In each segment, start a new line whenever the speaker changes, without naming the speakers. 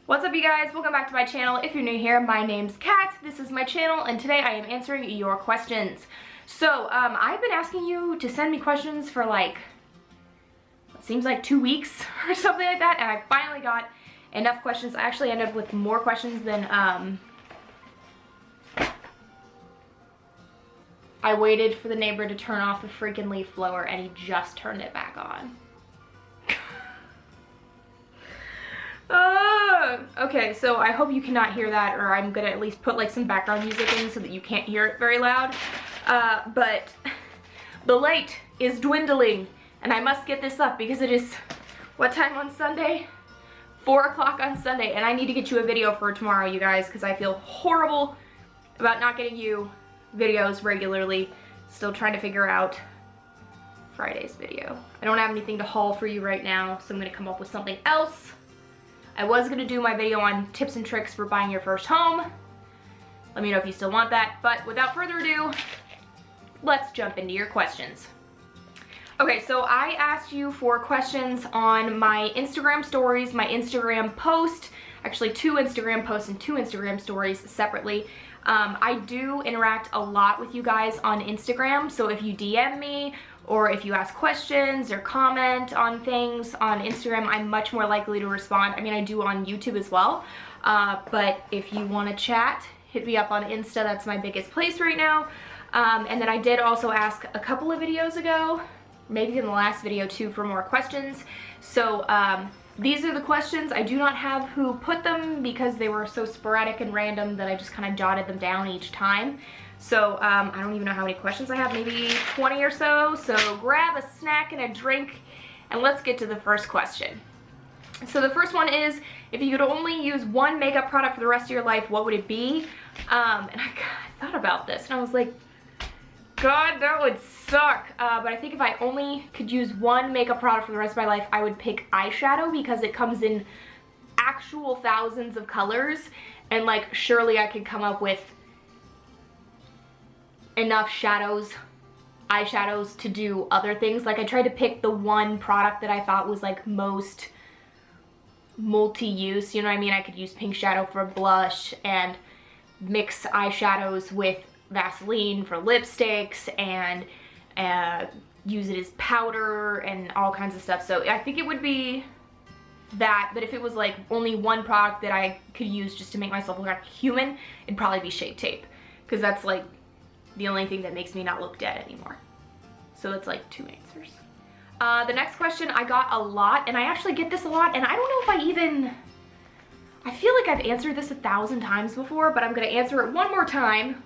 What's up, you guys? Welcome back to my channel. If you're new here, my name's Kat. This is my channel, and today I am answering your questions. So, I've been asking you to send me questions for like, it seems like 2 weeks or something like that, and I finally got enough questions. I actually ended up with more questions than, I waited for the neighbor to turn off the freaking leaf blower, and he just turned it back on. Okay, so I hope you cannot hear that, or I'm gonna at least put like some background music in so that you can't hear it very loud. But the light is dwindling, and I must get this up because it is, what time on Sunday? 4 o'clock on Sunday, and I need to get you a video for tomorrow, you guys, because I feel horrible about not getting you videos regularly. Still trying to figure out Friday's video. I don't have anything to haul for you right now, so I'm gonna come up with something else. I was gonna do my video on tips and tricks for buying your first home. Let me know if you still want that, but without further ado, let's jump into your questions. Okay, so I asked you for questions on my Instagram stories, my Instagram post, actually 2 Instagram posts and 2 Instagram stories separately. I do interact a lot with you guys on Instagram, so if you DM me or if you ask questions or comment on things on Instagram, I'm much more likely to respond. I mean, I do on YouTube as well, but if you want to chat, hit me up on Insta. That's my biggest place right now. And then I did also ask a couple of videos ago, maybe in the last video too, for more questions. So these are the questions. I do not have who put them because they were so sporadic and random that I just kind of jotted them down each time. So I don't even know how many questions I have, maybe 20 or so. So grab a snack and a drink and let's get to the first question. So the first one is, if you could only use one makeup product for the rest of your life, what would it be? And I thought about this and I was like, God, that would suck. But I think if I only could use one makeup product for the rest of my life, I would pick eyeshadow because it comes in actual thousands of colors. And like, surely I could come up with enough eyeshadows to do other things. Like, I tried to pick the one product that I thought was like most multi-use, you know what I mean? I could use pink shadow for blush and mix eyeshadows with Vaseline for lipsticks and use it as powder and all kinds of stuff. So I think it would be that, but if it was like only one product that I could use just to make myself look like a human, it'd probably be Shape Tape, because that's like the only thing that makes me not look dead anymore. So that's like 2 answers. The next question I got a lot, and I actually get this a lot, and I don't know if I feel like I've answered this 1,000 times before, but I'm gonna answer it one more time,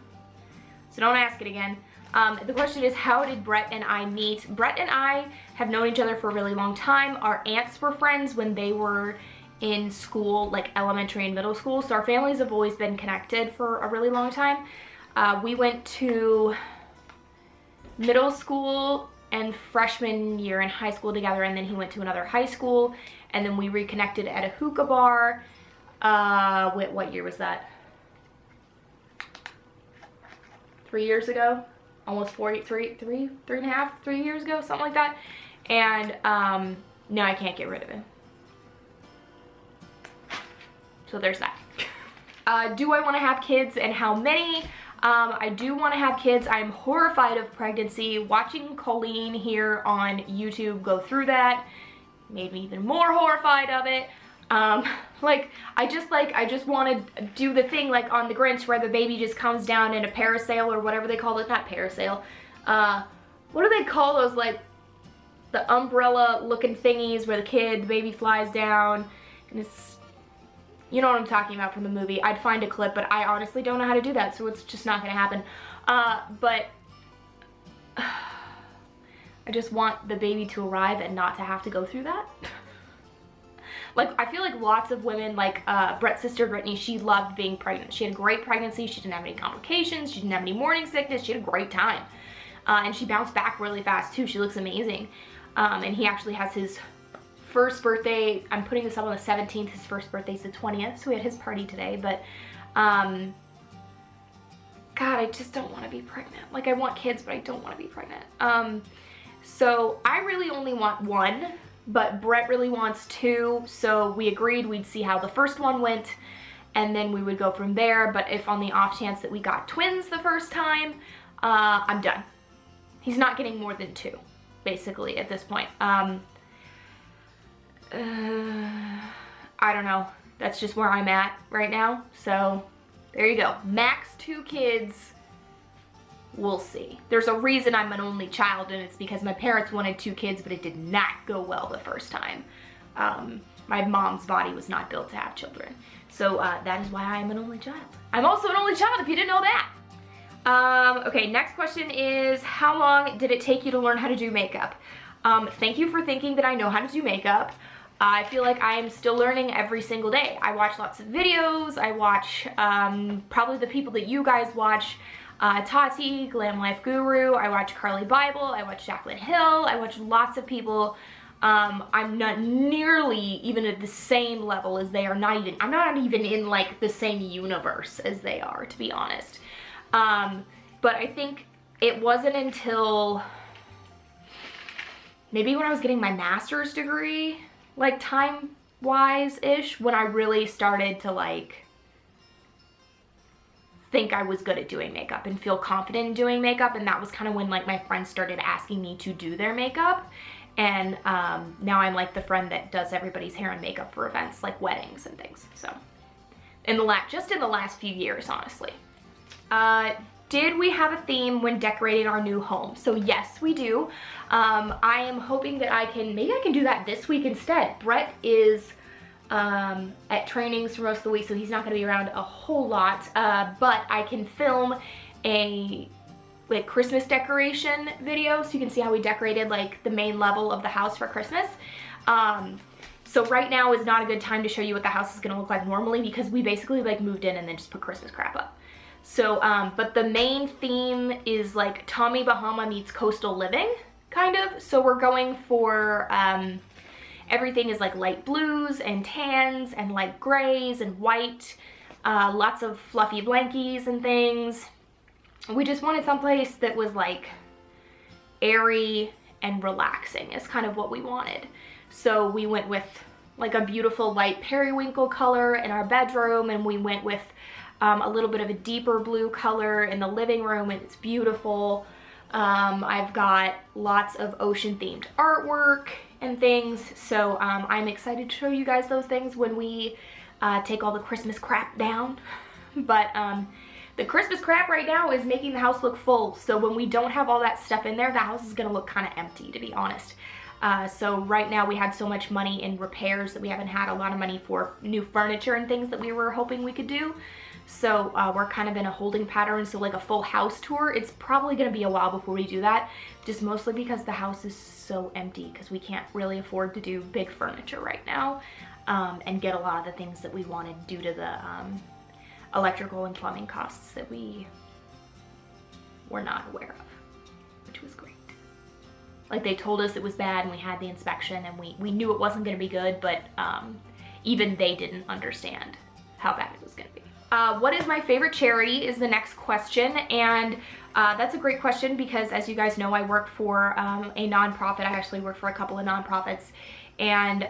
so don't ask it again. The question is, how did Brett and I meet? Brett and I have known each other for a really long time. Our aunts were friends when they were in school, like elementary and middle school, so our families have always been connected for a really long time. We went to middle school and freshman year in high school together, and then he went to another high school, and then we reconnected at a hookah bar. What year was that? 3 years ago, almost 3 years ago, something like that. And no, I can't get rid of him. So there's that. Do I want to have kids and how many? I do want to have kids. I'm horrified of pregnancy. Watching Colleen here on YouTube go through that made me even more horrified of it. I just want to do the thing like on the Grinch where the baby just comes down in a parasail or whatever they call it. Not parasail. What do they call those, like the umbrella looking thingies where the baby flies down, and it's, you know what I'm talking about from the movie. I'd find a clip, but I honestly don't know how to do that, so it's just not gonna happen. But I just want the baby to arrive and not to have to go through that. Like, I feel like lots of women, like Brett's sister Brittany, she loved being pregnant. She had a great pregnancy. She didn't have any complications. She didn't have any morning sickness. She had a great time. And she bounced back really fast too. She looks amazing. And he actually has his first birthday. I'm putting this up on the 17th. His first birthday's the 20th. So we had his party today. But, God, I just don't want to be pregnant. Like, I want kids, but I don't want to be pregnant. So I really only want one. but Brett really wants 2, so we agreed we'd see how the first one went, and then we would go from there. But if on the off chance that we got twins the first time, I'm done. He's not getting more than 2, basically, at this point. I don't know. That's just where I'm at right now. So there you go. Max 2 kids. We'll see. There's a reason I'm an only child, and it's because my parents wanted 2 kids, but it did not go well the first time. My mom's body was not built to have children. So that is why I'm an only child. I'm also an only child, if you didn't know that. Okay, next question is, how long did it take you to learn how to do makeup? Thank you for thinking that I know how to do makeup. I feel like I am still learning every single day. I watch lots of videos. I watch probably the people that you guys watch. Tati, Glam Life Guru. I watch Carly Bible. I watch Jaclyn Hill. I watch lots of people. I'm not nearly even at the same level as they are. I'm not even in like the same universe as they are, to be honest. But I think it wasn't until maybe when I was getting my master's degree, like time-wise-ish, when I really started to like think I was good at doing makeup and feel confident in doing makeup. And that was kind of when like my friends started asking me to do their makeup. And now I'm like the friend that does everybody's hair and makeup for events like weddings and things. So just in the last few years, honestly. Did we have a theme when decorating our new home? So yes, we do. I am hoping that maybe I can do that this week instead. Brett is at trainings for most of the week, so he's not gonna be around a whole lot, but I can film a like Christmas decoration video so you can see how we decorated like the main level of the house for Christmas. So right now is not a good time to show you what the house is gonna look like normally, because we basically like moved in and then just put Christmas crap up. So, but the main theme is like Tommy Bahama meets coastal living, kind of. So we're going for, everything is like light blues and tans and light grays and white, lots of fluffy blankies and things. We just wanted someplace that was like airy and relaxing is kind of what we wanted. So we went with like a beautiful light periwinkle color in our bedroom, and we went with a little bit of a deeper blue color in the living room, and it's beautiful. I've got lots of ocean themed artwork and things, so I'm excited to show you guys those things when we take all the Christmas crap down. But the Christmas crap right now is making the house look full, so when we don't have all that stuff in there, the house is gonna look kind of empty, to be honest. So right now we had so much money in repairs that we haven't had a lot of money for new furniture and things that we were hoping we could do. So we're kind of in a holding pattern. So like a full house tour, it's probably gonna be a while before we do that, just mostly because the house is so empty, because we can't really afford to do big furniture right now and get a lot of the things that we wanted due to the electrical and plumbing costs that we were not aware of, which was great. Like they told us it was bad and we had the inspection and we knew it wasn't gonna be good, but even they didn't understand how bad it was gonna be. What is my favorite charity is the next question, and that's a great question because, as you guys know, I work for a nonprofit. I actually work for a couple of nonprofits, and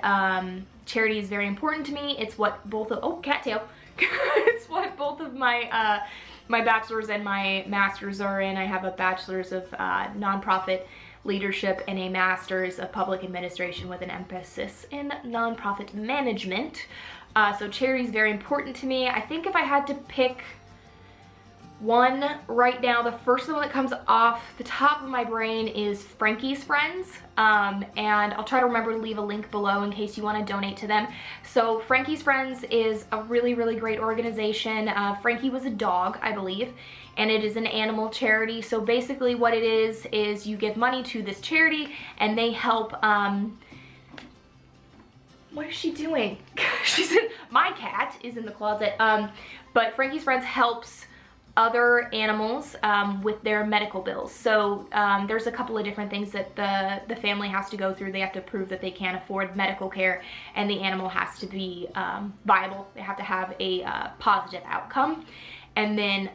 charity is very important to me. It's what both of, oh, cattail. It's what both of my my bachelor's and my master's are in. I have a bachelor's of nonprofit leadership and a master's of public administration with an emphasis in nonprofit management. So charity is very important to me. I think if I had to pick one right now, the first one that comes off the top of my brain is Frankie's Friends. And I'll try to remember to leave a link below in case you want to donate to them. So Frankie's Friends is a really, really great organization. Frankie was a dog, I believe, and it is an animal charity. So basically what it is you give money to this charity and they help, what is she doing? My cat is in the closet. But Frankie's Friends helps other animals with their medical bills. So there's a couple of different things that the family has to go through. They have to prove that they can't afford medical care, and the animal has to be viable. They have to have a positive outcome. And then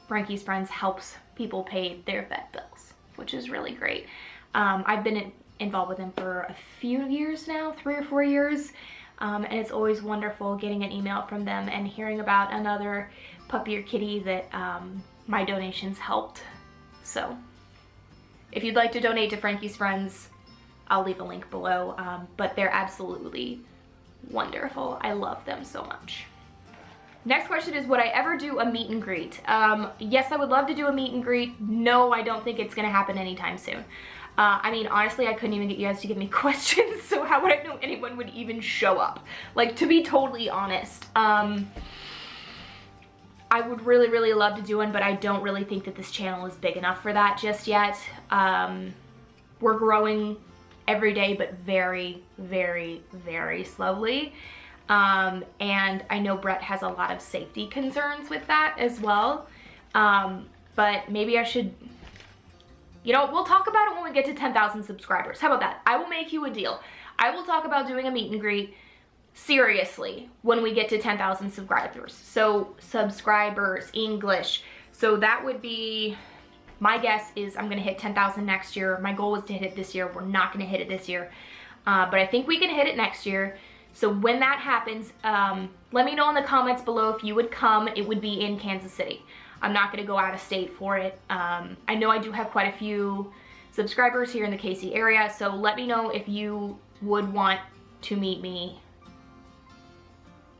Frankie's Friends helps people pay their vet bills, which is really great. I've been involved with them for a few years now, 3 or 4 years. And it's always wonderful getting an email from them and hearing about another puppy or kitty that my donations helped. So if you'd like to donate to Frankie's Friends, I'll leave a link below, but they're absolutely wonderful. I love them so much. Next question is, would I ever do a meet and greet? Yes, I would love to do a meet and greet. No, I don't think it's gonna happen anytime soon. I mean, honestly, I couldn't even get you guys to give me questions, so how would I know anyone would even show up? Like, to be totally honest, I would really, really love to do one, but I don't really think that this channel is big enough for that just yet. We're growing every day, but very, very, very slowly. And I know Brett has a lot of safety concerns with that as well. But maybe I should, you know, we'll talk about it when we get to 10,000 subscribers. How about that? I will make you a deal. I will talk about doing a meet and greet seriously when we get to 10,000 subscribers. So subscribers, English. So that would be, my guess is I'm gonna hit 10,000 next year. My goal was to hit it this year. We're not gonna hit it this year. But I think we can hit it next year. So when that happens, let me know in the comments below if you would come. It would be in Kansas City. I'm not gonna go out of state for it. I know I do have quite a few subscribers here in the KC area, so let me know if you would want to meet me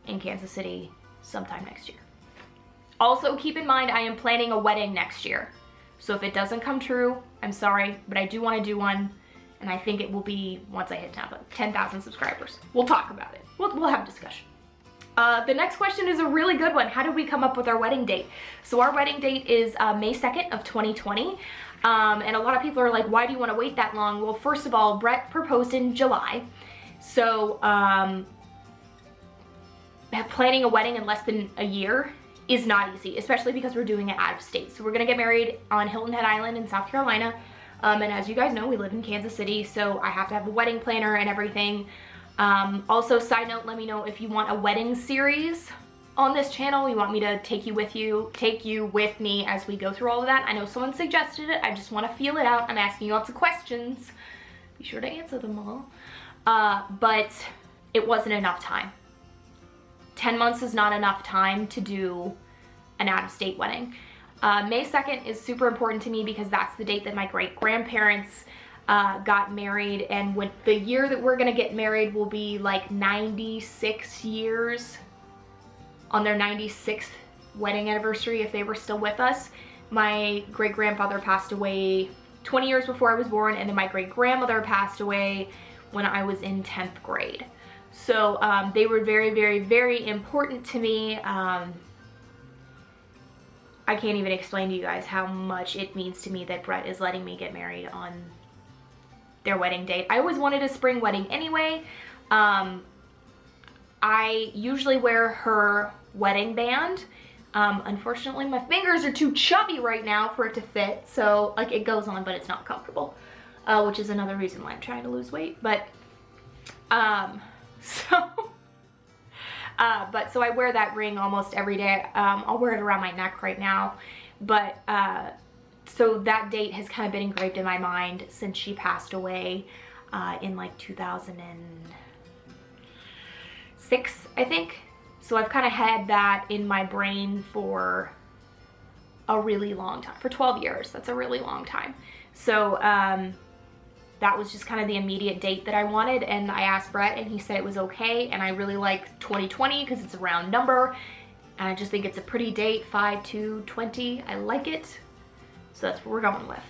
in Kansas City sometime next year. Also, keep in mind, I am planning a wedding next year. So if it doesn't come true, I'm sorry, but I do want to do one, and I think it will be once I hit 10,000 subscribers. We'll talk about it. We'll have a discussion. The next question is a really good one. How did we come up with our wedding date? So our wedding date is May 2nd of 2020. And a lot of people are like, why do you want to wait that long? Well, first of all, Brett proposed in July. So planning a wedding in less than a year is not easy, especially because we're doing it out of state. So we're gonna get married on Hilton Head Island in South Carolina. And as you guys know, we live in Kansas City, so I have to have a wedding planner and everything. Also, side note, let me know if you want a wedding series on this channel. You want me to take you with me as we go through all of that. I know someone suggested it. I just want to feel it out. I'm asking you lots of questions. Be sure to answer them all. But it wasn't enough time. 10 months is not enough time to do an out-of-state wedding. May 2nd is super important to me because that's the date that my great-grandparents got married, and when the year that we're gonna get married will be like 96 years, on their 96th wedding anniversary if they were still with us. My great-grandfather passed away 20 years before I was born, and then my great-grandmother passed away when I was in 10th grade. So they were very, very, very important to me. I can't even explain to you guys how much it means to me that Brett is letting me get married on their wedding date. I always wanted a spring wedding anyway. I usually wear her wedding band. Unfortunately, my fingers are too chubby right now for it to fit. So like it goes on, but it's not comfortable, which is another reason why I'm trying to lose weight. But so I wear that ring almost every day. I'll wear it around my neck right now. But so that date has kind of been engraved in my mind since she passed away in like 2006, I think. So I've kind of had that in my brain for a really long time, for 12 years. That's a really long time. So that was just kind of the immediate date that I wanted, and I asked Brett and he said it was okay, and I really like 2020 because it's a round number, and I just think it's a pretty date, 5/2/20. I like it, so that's what we're going with.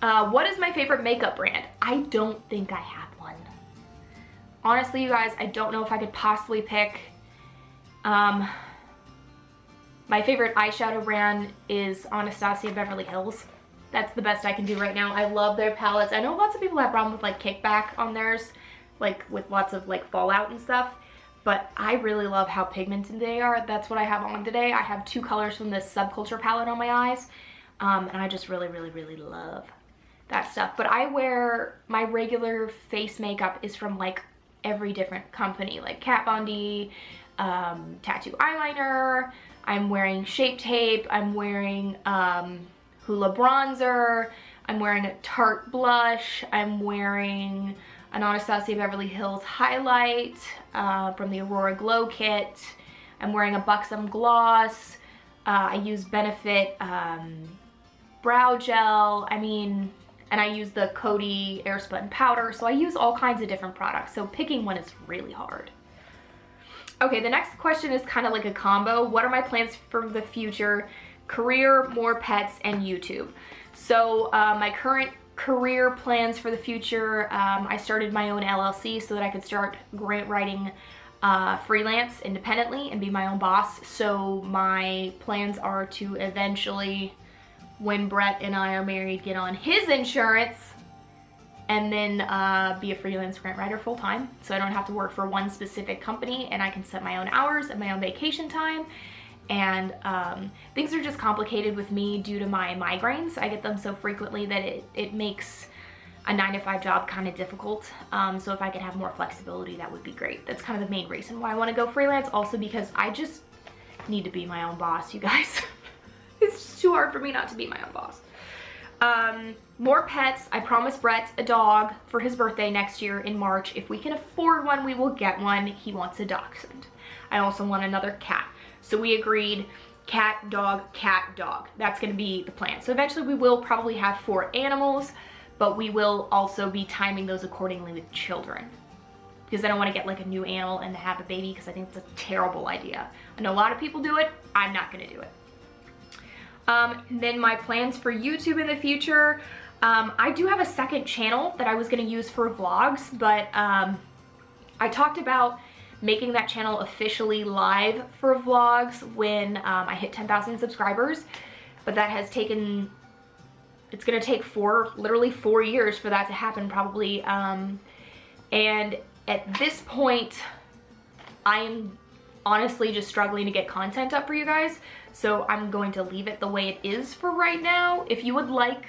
What is my favorite makeup brand? I don't think I have one. Honestly, you guys, I don't know if I could possibly pick. My favorite eyeshadow brand is Anastasia Beverly Hills. That's the best I can do right now. I love their palettes. I know lots of people have problem with like kickback on theirs, like with lots of like fallout and stuff, but I really love how pigmented they are. That's what I have on today. I have 2 colors from this Subculture palette on my eyes, and I just really, really, really love that stuff. But I wear, my regular face makeup is from like every different company, like Kat Von D, tattoo eyeliner, I'm wearing Shape Tape, I'm wearing Hoola bronzer, I'm wearing a Tarte blush. I'm wearing an Anastasia Beverly Hills highlight from the Aurora Glow Kit. I'm wearing a Buxom gloss. I use Benefit brow gel. I mean, and I use the Coty Airspun powder. So I use all kinds of different products. So picking one is really hard. Okay, the next question is kind of like a combo. What are my plans for the future? Career, more pets, and YouTube. So my current career plans for the future, I started my own LLC so that I could start grant writing freelance independently and be my own boss. So my plans are to eventually, when Brett and I are married, get on his insurance and then be a freelance grant writer full time. So I don't have to work for one specific company and I can set my own hours and my own vacation time. And things are just complicated with me due to my migraines. I get them so frequently that it makes a 9-to-5 job kind of difficult. So if I could have more flexibility, that would be great. That's kind of the main reason why I want to go freelance. Also because I just need to be my own boss, you guys. It's just too hard for me not to be my own boss. More pets. I promised Brett a dog for his birthday next year in March. If we can afford one, we will get one. He wants a dachshund. I also want another cat. So we agreed cat, dog, cat, dog. That's going to be the plan. So eventually we will probably have 4 animals, but we will also be timing those accordingly with children. Because I don't want to get like a new animal and have a baby because I think it's a terrible idea. I know a lot of people do it. I'm not going to do it. Then my plans for YouTube in the future. I do have a second channel that I was going to use for vlogs, but I talked about making that channel officially live for vlogs when I hit 10,000 subscribers, but that has taken, it's going to take literally 4 years for that to happen probably. And at this point, I am honestly just struggling to get content up for you guys. So I'm going to leave it the way it is for right now. If you would like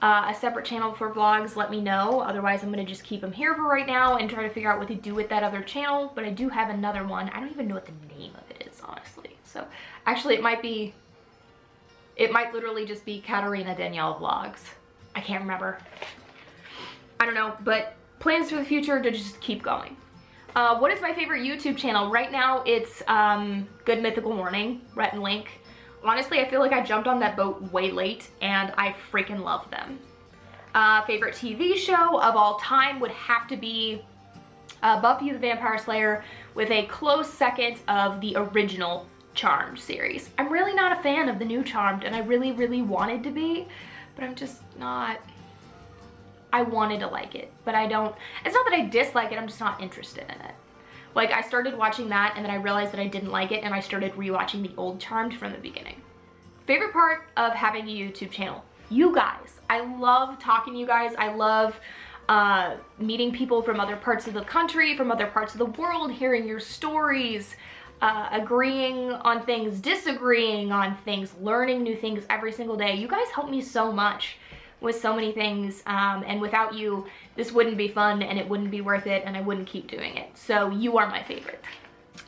a separate channel for vlogs, let me know. Otherwise, I'm going to just keep them here for right now and try to figure out what to do with that other channel. But I do have another one. I don't even know what the name of it is, honestly. So actually, it might literally just be Katerina Danielle Vlogs. I can't remember. I don't know, but plans for the future to just keep going. What is my favorite YouTube channel? Right now, it's Good Mythical Morning, Rhett and Link. Honestly, I feel like I jumped on that boat way late, and I freaking love them. Favorite TV show of all time would have to be Buffy the Vampire Slayer, with a close second of the original Charmed series. I'm really not a fan of the new Charmed, and I really, really wanted to be, but I'm just not. I wanted to like it, but I don't. It's not that I dislike it, I'm just not interested in it. Like, I started watching that and then I realized that I didn't like it and I started rewatching the old Charmed from the beginning. Favorite part of having a YouTube channel? You guys. I love talking to you guys. I love meeting people from other parts of the country, from other parts of the world, hearing your stories, agreeing on things, disagreeing on things, learning new things every single day. You guys help me so much with so many things, and without you, this wouldn't be fun and it wouldn't be worth it and I wouldn't keep doing it. So you are my favorite.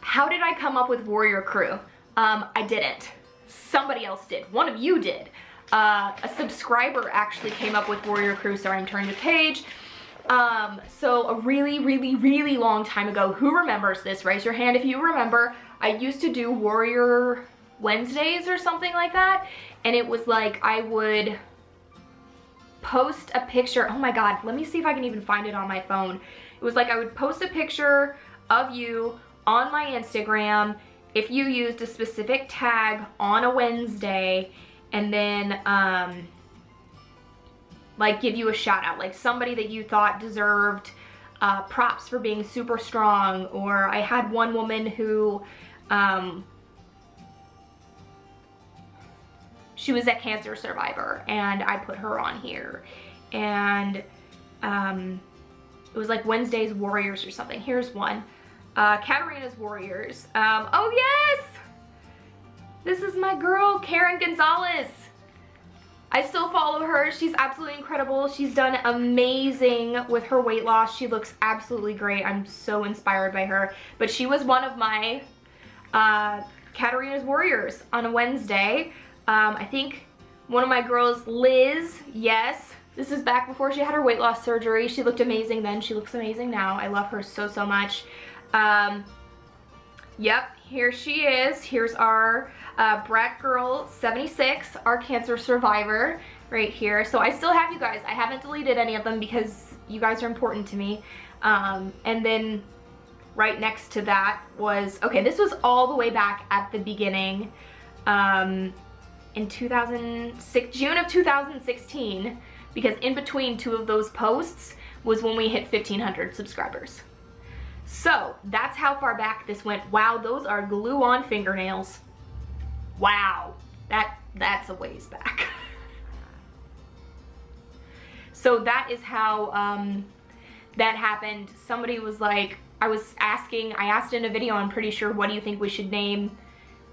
How did I come up with Warrior Crew? I didn't. Somebody else did. One of you did. A subscriber actually came up with Warrior Crew. Sorry, I'm turning the page. So a really, really, really long time ago, who remembers this? Raise your hand if you remember. I used to do Warrior Wednesdays or something like that, and it was like I would post a picture. Oh my god, let me see if I can even find it on my phone. It was like I would post a picture of you on my Instagram if you used a specific tag on a Wednesday, and then like give you a shout out, like somebody that you thought deserved props for being super strong. Or I had one woman who she was a cancer survivor and I put her on here, and it was like Wednesday's Warriors or something. Here's one. Katerina's Warriors. Oh yes! This is my girl, Karen Gonzalez. I still follow her. She's absolutely incredible. She's done amazing with her weight loss. She looks absolutely great. I'm so inspired by her. But she was one of my Katerina's Warriors on a Wednesday. I think One of my girls, Liz, yes. This is back before she had her weight loss surgery. She looked amazing then. She looks amazing now. I love her so, so much. Yep, here she is. Here's our Brat Girl 76, our cancer survivor right here. So I still have you guys. I haven't deleted any of them because you guys are important to me. And then right next to that was, okay, this was all the way back at the beginning in 2006, June of 2016, because in between two of those posts was when we hit 1,500 subscribers. So that's how far back this went. Wow, those are glue-on fingernails. Wow, that's a ways back. So that is how that happened. Somebody was like, I asked in a video, I'm pretty sure, what do you think we should name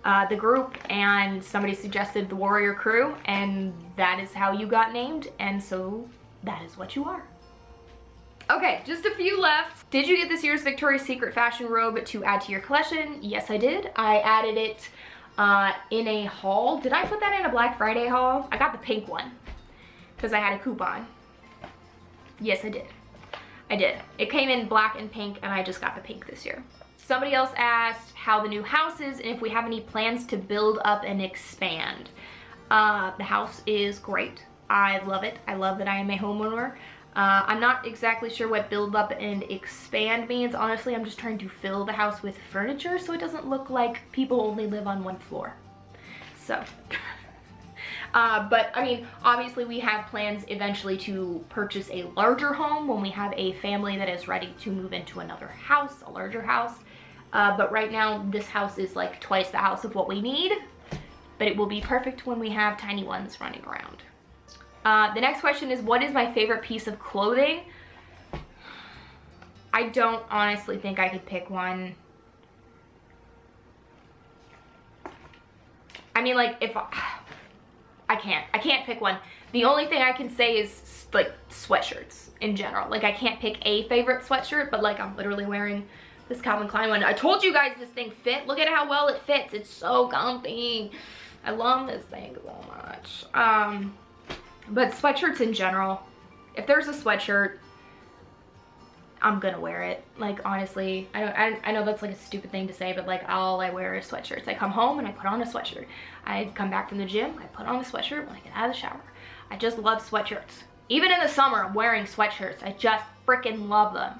the group? And somebody suggested the Warrior Crew, and that is how you got named, and so that is what you are. Okay, just a few left. Did you get this year's Victoria's Secret fashion robe to add to your collection? Yes, I did. I added it in a haul. Did I put that in a Black Friday haul? I got the pink one because I had a coupon. Yes, I did. I did. It came in black and pink, and I just got the pink this year. Somebody else asked how the new house is and if we have any plans to build up and expand. The house is great. I love it. I love that I am a homeowner. I'm not exactly sure what build up and expand means. Honestly, I'm just trying to fill the house with furniture so it doesn't look like people only live on one floor. So, but I mean, obviously we have plans eventually to purchase a larger home when we have a family that is ready to move into another house, a larger house. But right now this house is like twice the house of what we need, but it will be perfect when we have tiny ones running around. The next question is, what is my favorite piece of clothing? I don't honestly think I could pick one. I mean, like, if I can't pick one. The only thing I can say is like sweatshirts in general. Like, I can't pick a favorite sweatshirt, but like I'm literally wearing this Calvin Klein one. I told you guys this thing fit. Look at how well it fits. It's so comfy. I love this thing so much. But sweatshirts in general, if there's a sweatshirt, I'm gonna wear it. Like, honestly, I know that's like a stupid thing to say, but like all I wear is sweatshirts. I come home and I put on a sweatshirt. I come back from the gym, I put on a sweatshirt when I get out of the shower. I just love sweatshirts. Even in the summer, I'm wearing sweatshirts. I just freaking love them.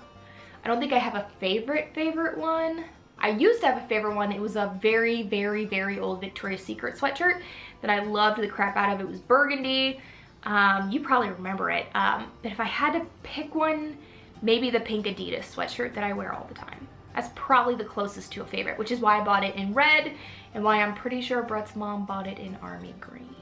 I don't think I have a favorite one. I used to have a favorite one. It was a very, very, very old Victoria's Secret sweatshirt that I loved the crap out of. It was burgundy. You probably remember it. But if I had to pick one, maybe the pink Adidas sweatshirt that I wear all the time. That's probably the closest to a favorite, which is why I bought it in red and why I'm pretty sure Brett's mom bought it in army green.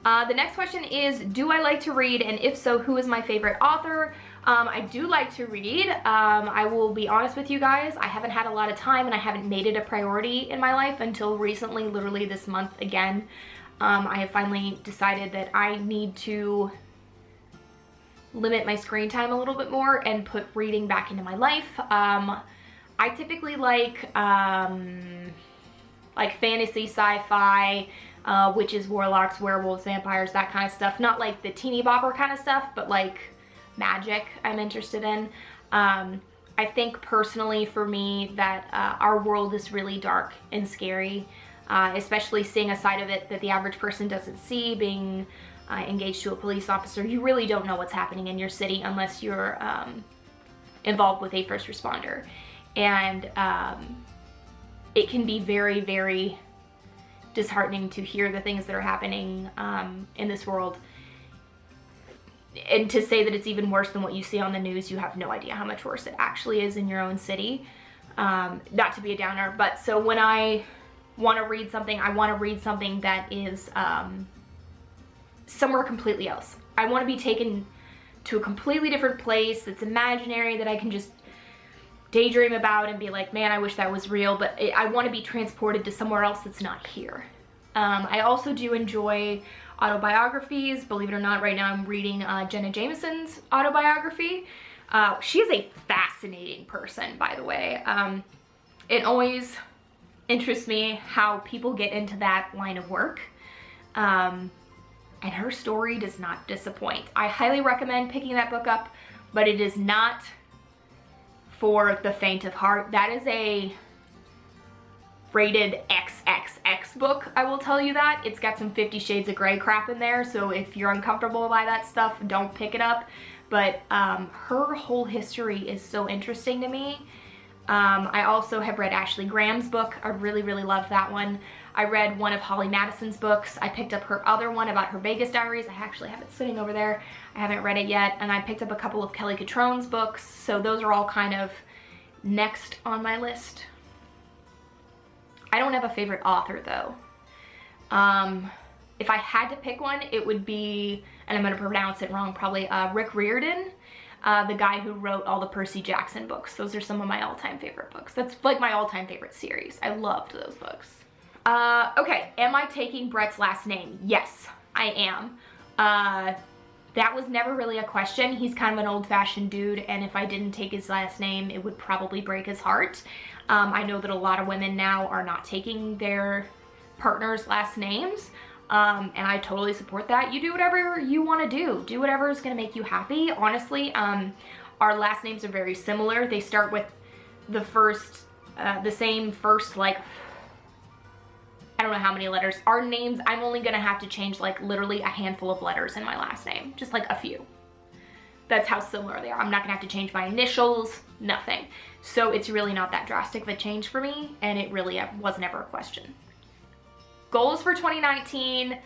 The next question is, do I like to read? And if so, who is my favorite author? I do like to read. I will be honest with you guys. I haven't had a lot of time and I haven't made it a priority in my life until recently, literally this month again. I have finally decided that I need to limit my screen time a little bit more and put reading back into my life. I typically like fantasy, sci-fi, witches, warlocks, werewolves, vampires, that kind of stuff. Not like the teeny bopper kind of stuff, but like magic I'm interested in. I think personally for me that our world is really dark and scary. Especially seeing a side of it that the average person doesn't see, being engaged to a police officer. You really don't know what's happening in your city unless you're involved with a first responder. And it can be very, very disheartening to hear the things that are happening in this world. And to say that it's even worse than what you see on the news, you have no idea how much worse it actually is in your own city. Not to be a downer, but so when I want to read something, I want to read something that is somewhere completely else. I want to be taken to a completely different place that's imaginary, that I can just daydream about and be like, man, I wish that was real, but I want to be transported to somewhere else that's not here. I also do enjoy autobiographies. Believe it or not, right now I'm reading Jenna Jameson's autobiography. She is a fascinating person, by the way. It always interests me how people get into that line of work. And her story does not disappoint. I highly recommend picking that book up, but it is not for the faint of heart. That is a rated XXX book, I will tell you that. It's got some 50 Shades of Grey crap in there, so if you're uncomfortable by that stuff, don't pick it up. But her whole history is so interesting to me. I also have read Ashley Graham's book. I really, really loved that one. I read one of Holly Madison's books. I picked up her other one about her Vegas diaries. I actually have it sitting over there. I haven't read it yet. And I picked up a couple of Kelly Catrone's books. So those are all kind of next on my list. I don't have a favorite author though. If I had to pick one, it would be, and I'm gonna pronounce it wrong probably, Rick Riordan. The guy who wrote all the Percy Jackson books. Those are some of my all-time favorite books. That's like my all-time favorite series. I loved those books. Okay, am I taking Brett's last name? Yes, I am. That was never really a question. He's kind of an old-fashioned dude, and if I didn't take his last name, it would probably break his heart. I know that a lot of women now are not taking their partner's last names, and I totally support that. You do whatever you want to do. Do whatever is going to make you happy. Honestly, our last names are very similar. They start with the same first, like, I don't know how many letters. Our names, I'm only gonna have to change like literally a handful of letters in my last name, just like a few. That's how similar they are. I'm not gonna have to change my initials, nothing. So it's really not that drastic of a change for me, and it really was never a question. Goals for 2019,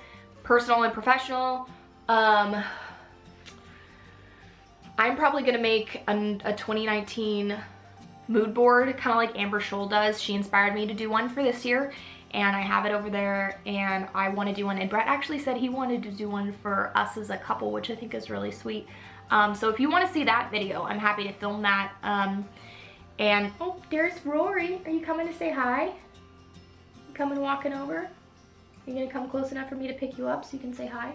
personal and professional. I'm probably gonna make a 2019 mood board, kind of like Amber Scholl does. She inspired me to do one for this year, and I have it over there, and I want to do one. And Brett actually said he wanted to do one for us as a couple, which I think is really sweet. So if you want to see that video, I'm happy to film that. And oh, there's Rory. Are you coming to say hi? You coming walking over? Are you gonna come close enough for me to pick you up so you can say hi?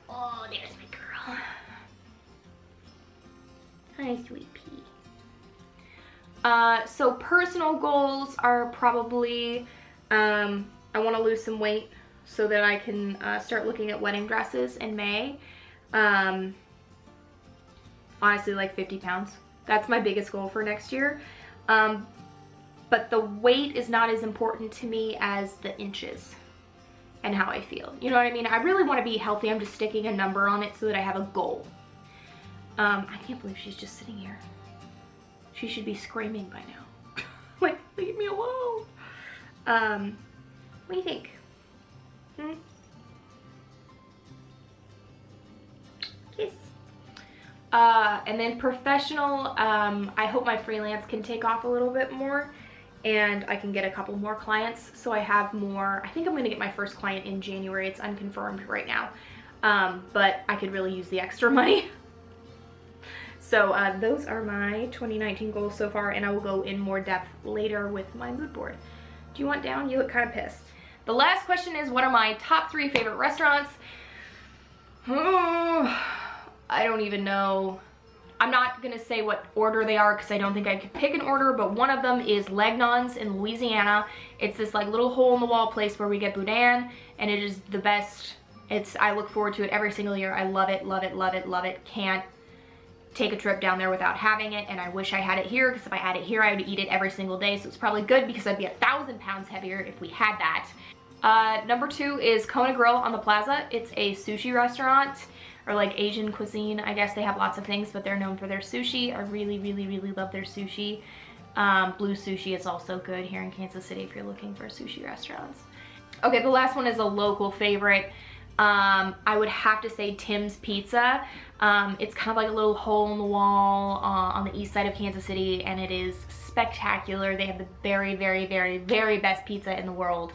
Oh, there's my girl. Hi, sweet pea. So personal goals are probably, I want to lose some weight so that I can start looking at wedding dresses in May. Honestly, like 50 pounds. That's my biggest goal for next year. But the weight is not as important to me as the inches and how I feel. You know what I mean? I really want to be healthy. I'm just sticking a number on it so that I have a goal. I can't believe she's just sitting here. She should be screaming by now. Like, leave me alone. What do you think? Kiss. And then professional, I hope my freelance can take off a little bit more and I can get a couple more clients so I have more. I think I'm gonna get my first client in January. It's unconfirmed right now, but I could really use the extra money. So those are my 2019 goals so far, and I will go in more depth later with my mood board. Do you want down? You look kind of pissed. The last question is, what are my top 3 favorite restaurants? I don't even know. I'm not gonna say what order they are because I don't think I could pick an order, but one of them is Legnon's in Louisiana. It's this like little hole in the wall place where we get boudin, and it is the best. I look forward to it every single year. I love it, love it, love it, love it. Can't take a trip down there without having it, and I wish I had it here because if I had it here I would eat it every single day, so it's probably good because I'd be 1,000 pounds heavier if we had that. Number 2 is Kona Grill on the Plaza. It's a sushi restaurant, or like Asian cuisine. I guess they have lots of things, but they're known for their sushi. I really, really, really love their sushi. Blue Sushi is also good here in Kansas City if you're looking for sushi restaurants. Okay, the last one is a local favorite. I would have to say Tim's Pizza. It's kind of like a little hole in the wall on the east side of Kansas City, and it is spectacular. They have the very, very, very, very best pizza in the world.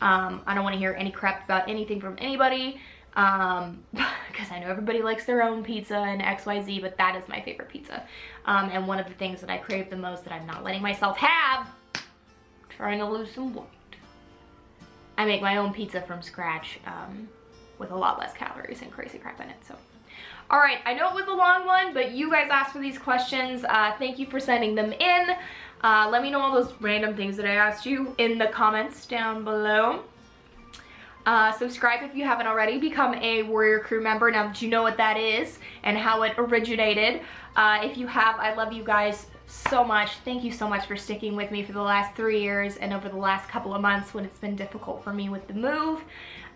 I don't want to hear any crap about anything from anybody, because I know everybody likes their own pizza and XYZ, but that is my favorite pizza. And one of the things that I crave the most that I'm not letting myself have, trying to lose some weight. I make my own pizza from scratch, with a lot less calories and crazy crap in it, so. All right, I know it was a long one, but you guys asked for these questions. Thank you for sending them in. Let me know all those random things that I asked you in the comments down below. Subscribe if you haven't already. Become a Warrior Crew member now that you know what that is and how it originated. If you have, I love you guys so much. Thank you so much for sticking with me for the last 3 years and over the last couple of months when it's been difficult for me with the move.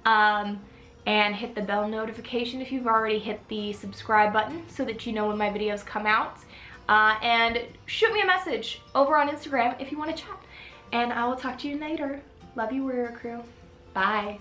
And hit the bell notification if you've already hit the subscribe button so that you know when my videos come out. And shoot me a message over on Instagram if you want to chat. And I will talk to you later. Love you, Warrior Crew. Bye.